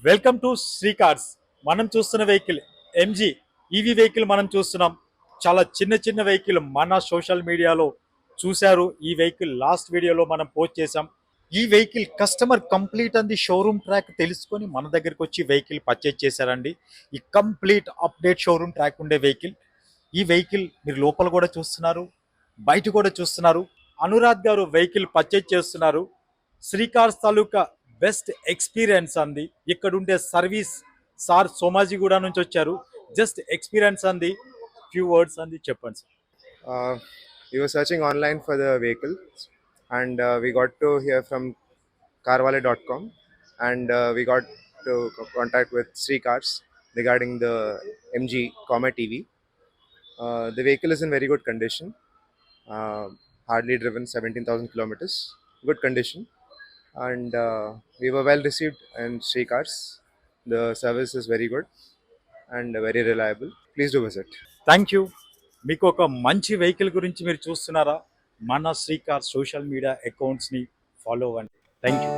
Welcome to Shri cars. మనం చూస్తున్న vehicle MG EV vehicle మనం చూస్తున్నాం. చాలా చిన్న చిన్న వెహికల్ మన సోషల్ మీడియాలో చూశారు. ఈ వెహికల్ లాస్ట్ వీడియోలో మనం పోస్ట్ చేసాం. ఈ వెహికల్ కస్టమర్ కంప్లీట్ అంది షోరూమ్ ట్రాక్ తెలుసుకొని మన దగ్గరికి వచ్చి వెహికల్ పర్చేజ్ చేశారండి. ఈ కంప్లీట్ అప్డేట్ షోరూమ్ ట్రాక్ ఉండే వెహికల్. ఈ వెహికల్ మీరు లోపల కూడా చూస్తున్నారు, బయట కూడా చూస్తున్నారు. అనురాగ్ గారు వెహికల్ పర్చేజ్ చేస్తున్నారు. శ్రీకార్స్ తాలూకా బెస్ట్ ఎక్స్పీరియన్స్ అంది. ఇక్కడ ఉండే సర్వీస్ సార్ సోమాజిగూడ నుంచి వచ్చారు. జస్ట్ ఎక్స్పీరియన్స్ అంది, ఫ్యూ వర్డ్స్ అంది చెప్పండి sir. We were searching online for the vehicle, and we got to hear from carwale.com, and we got to contact with Sri Cars regarding the MG Comet EV. The vehicle is in very good condition, hardly driven 17,000 kilometers, good condition, and we were well received in Sri Cars. The service is very good and very reliable. Please do visit. Thank you. మీకు ఒక మంచి vehicle గురించి మీరు చూస్తున్నారా? మన Srikar social media అకౌంట్స్ని follow అవ్వండి. Thank you.